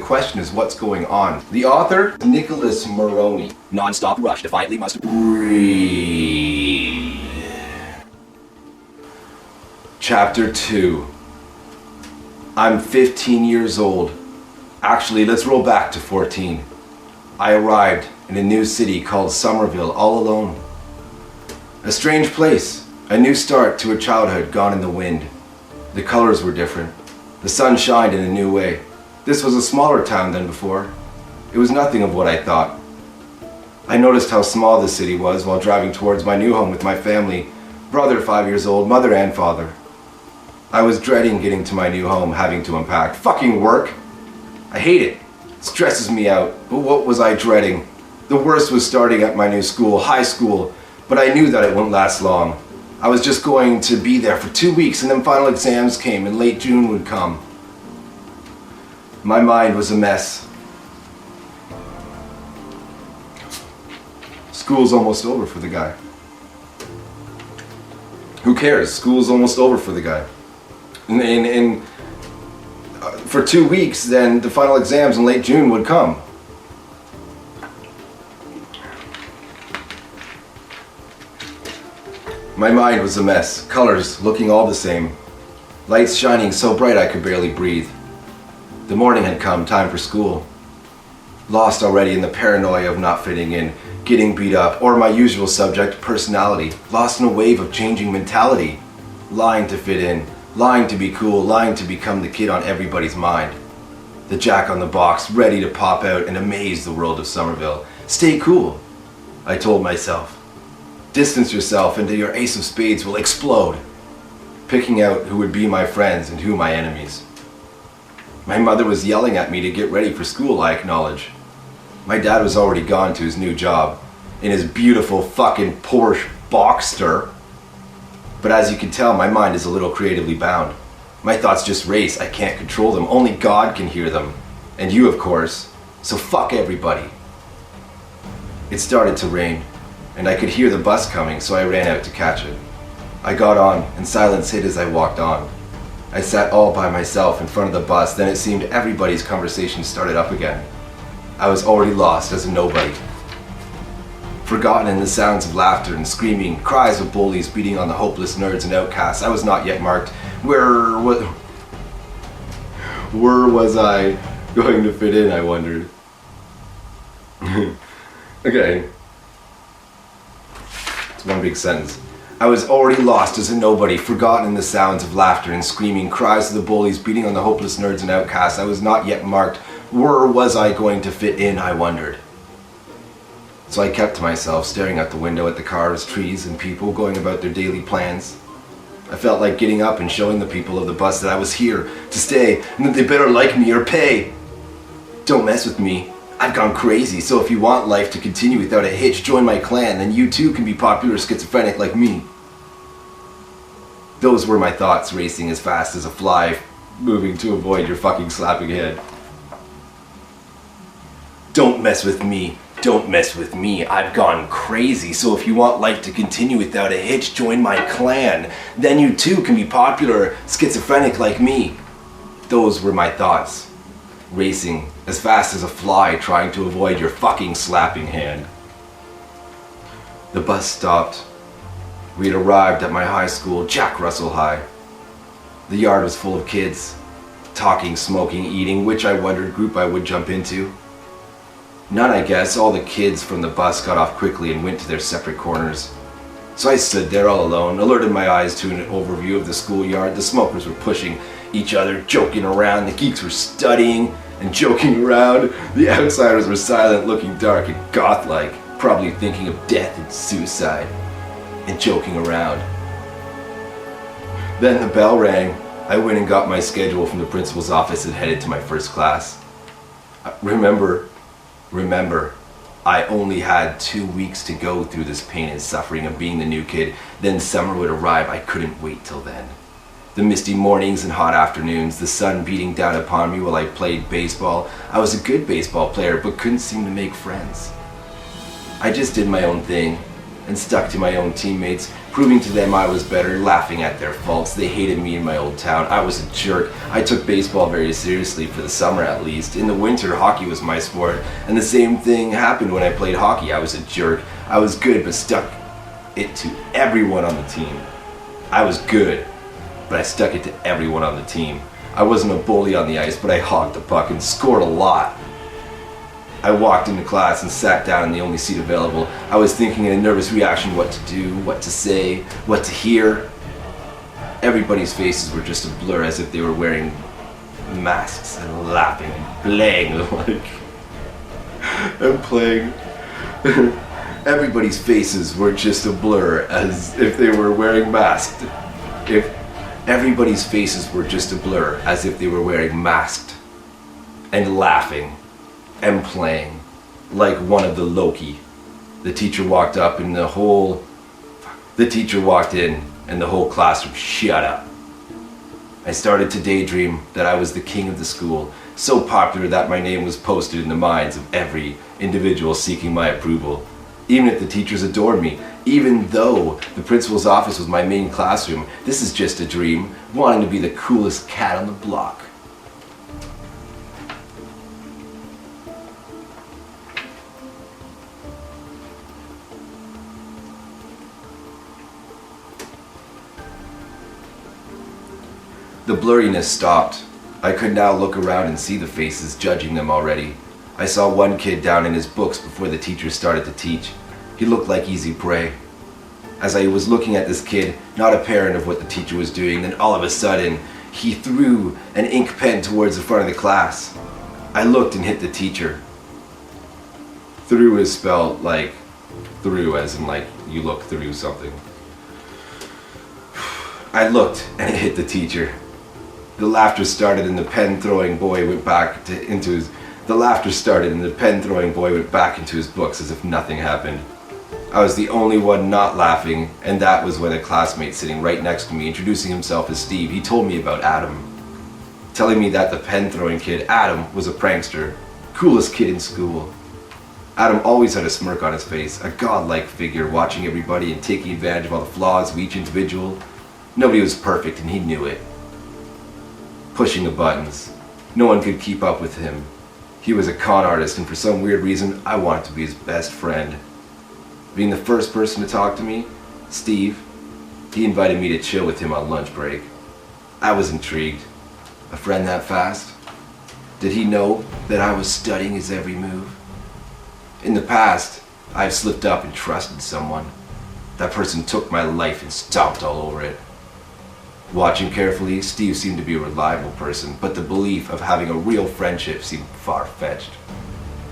question is what's going on. The author, Nicholas Moroney. Non-stop rush, defiantly must Breathe. Chapter 2. I'm 15 years old. Actually, let's roll back to 14. I arrived in a new city called Summerville all alone. A strange place, a new start to a childhood gone in the wind. The colors were different. The sun shined in a new way. This was a smaller town than before. It was nothing of what I thought. I noticed how small the city was while driving towards my new home with my family, brother 5 years old, mother and father. I was dreading getting to my new home, having to unpack. Fucking work! I hate it. It stresses me out. But what was I dreading? The worst was starting at my new school, high school, but I knew that it wouldn't last long. I was just going to be there for 2 weeks and then final exams came and late June would come. My mind was a mess. School's almost over for the guy. Who cares? School's almost over for the guy. For 2 weeks, then the final exams in late June would come. My mind was a mess, colors looking all the same, lights shining so bright I could barely breathe. The morning had come, time for school. Lost already in the paranoia of not fitting in, getting beat up, or my usual subject, personality. Lost in a wave of changing mentality. Lying to fit in, lying to be cool, lying to become the kid on everybody's mind. The jack on the box, ready to pop out and amaze the world of Summerville. Stay cool, I told myself. Distance yourself and your ace of spades will explode. Picking out who would be my friends and who my enemies. My mother was yelling at me to get ready for school, I acknowledge. My dad was already gone to his new job, in his beautiful fucking Porsche Boxster. But as you can tell, my mind is a little creatively bound. My thoughts just race, I can't control them, only God can hear them. And you, of course, so fuck everybody. It started to rain, and I could hear the bus coming, so I ran out to catch it. I got on, and silence hit as I walked on. I sat all by myself in front of the bus, then it seemed everybody's conversation started up again. I was already lost as a nobody. Forgotten in the sounds of laughter and screaming, cries of bullies beating on the hopeless nerds and outcasts. I was not yet marked. Where was I going to fit in, I wondered. Okay. It's one big sentence. I was already lost as a nobody, forgotten in the sounds of laughter and screaming, cries of the bullies beating on the hopeless nerds and outcasts. I was not yet marked. Where was I going to fit in, I wondered. So I kept to myself, staring out the window at the cars, trees, and people going about their daily plans. I felt like getting up and showing the people of the bus that I was here to stay and that they better like me or pay. Don't mess with me. I've gone crazy, so if you want life to continue without a hitch, join my clan, then you too can be popular schizophrenic like me. Those were my thoughts, racing as fast as a fly, moving to avoid your fucking slapping head. Don't mess with me. Don't mess with me. I've gone crazy, so if you want life to continue without a hitch, join my clan. Then you too can be popular, schizophrenic like me. Those were my thoughts, racing as fast as a fly, trying to avoid your fucking slapping hand. The bus stopped. We had arrived at my high school, Jack Russell High. The yard was full of kids, talking, smoking, eating, which I wondered group I would jump into. None, I guess. All the kids from the bus got off quickly and went to their separate corners. So I stood there all alone, alerted my eyes to an overview of the schoolyard. The smokers were pushing each other, joking around. The geeks were studying and joking around. The outsiders were silent, looking dark and goth-like, probably thinking of death and suicide, and joking around. Then the bell rang. I went and got my schedule from the principal's office and headed to my first class. Remember, I only had 2 weeks to go through this pain and suffering of being the new kid. Then summer would arrive. I couldn't wait till then. The misty mornings and hot afternoons, the sun beating down upon me while I played baseball. I was a good baseball player, but couldn't seem to make friends. I just did my own thing and stuck to my own teammates, proving to them I was better, laughing at their faults. They hated me in my old town. I was a jerk. I took baseball very seriously, for the summer at least. In the winter, hockey was my sport, and the same thing happened when I played hockey. I was a jerk. I was good, but stuck it to everyone on the team. I was good, but I stuck it to everyone on the team. I wasn't a bully on the ice, but I hogged the puck and scored a lot. I walked into class and sat down in the only seat available. I was thinking in a nervous reaction what to do, what to say, what to hear. Everybody's faces were just a blur, as if they were wearing masks and laughing and playing. Everybody's faces were just a blur, as if they were wearing masks. Everybody's faces were just a blur, as if they were wearing masked and laughing and playing like one of the Loki. The teacher walked in and the whole classroom shut up. I started to daydream that I was the king of the school, so popular that my name was posted in the minds of every individual seeking my approval. Even if the teachers adored me, even though the principal's office was my main classroom, this is just a dream, wanting to be the coolest cat on the block. The blurriness stopped. I could now look around and see the faces, judging them already. I saw one kid down in his books before the teacher started to teach. He looked like easy prey. As I was looking at this kid, not a parent of what the teacher was doing, then all of a sudden, he threw an ink pen towards the front of the class. I looked and hit the teacher. Through is spelled like through, as in like you look through something. I looked and it hit the teacher. The laughter started and the pen-throwing boy went back into his books as if nothing happened. I was the only one not laughing, and that was when a classmate sitting right next to me, introducing himself as Steve, he told me about Adam, telling me that the pen-throwing kid, Adam, was a prankster, coolest kid in school. Adam always had a smirk on his face, a godlike figure, watching everybody and taking advantage of all the flaws of each individual. Nobody was perfect, and he knew it. Pushing the buttons. No one could keep up with him. He was a con artist, and for some weird reason, I wanted to be his best friend. Being the first person to talk to me, Steve, he invited me to chill with him on lunch break. I was intrigued. A friend that fast? Did he know that I was studying his every move? In the past, I've slipped up and trusted someone. That person took my life and stomped all over it. Watching carefully, Steve seemed to be a reliable person, but the belief of having a real friendship seemed far-fetched.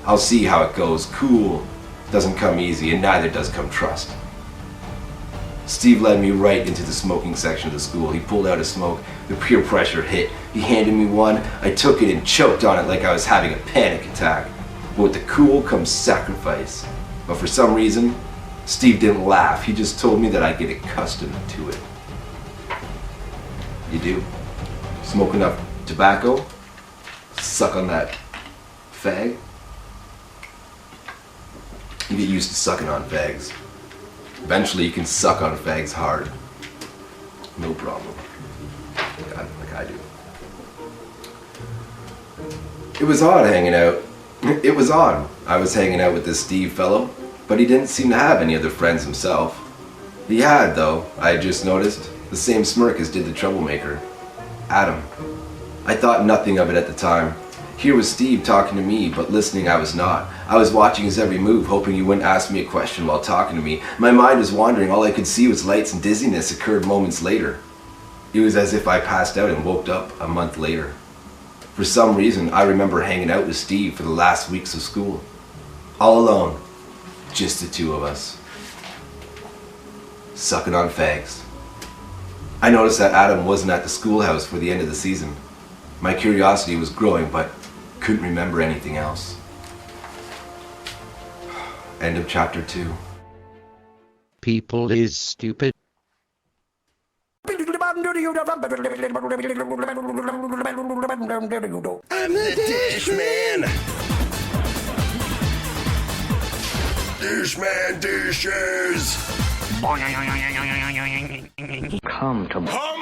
I'll see how it goes. Cool doesn't come easy, and neither does come trust. Steve led me right into the smoking section of the school. He pulled out a smoke. The peer pressure hit. He handed me one. I took it and choked on it like I was having a panic attack. But with the cool comes sacrifice. But for some reason, Steve didn't laugh. He just told me that I'd get accustomed to it. You do. Smoke enough tobacco, suck on that fag. You get used to sucking on fags. Eventually you can suck on fags hard. No problem. Like I do. It was odd hanging out. It was odd. I was hanging out with this Steve fellow, but he didn't seem to have any other friends himself. He had, though, I had just noticed, the same smirk as did the troublemaker, Adam. I thought nothing of it at the time. Here was Steve talking to me, but listening I was not. I was watching his every move, hoping he wouldn't ask me a question while talking to me. My mind was wandering. All I could see was lights, and dizziness occurred moments later. It was as if I passed out and woke up a month later. For some reason, I remember hanging out with Steve for the last weeks of school. All alone. Just the two of us. Sucking on fags. I noticed that Adam wasn't at the schoolhouse for the end of the season. My curiosity was growing, but couldn't remember anything else. End of chapter 2. People is stupid. I'm the dish man. Dish man dishes. Come to Hum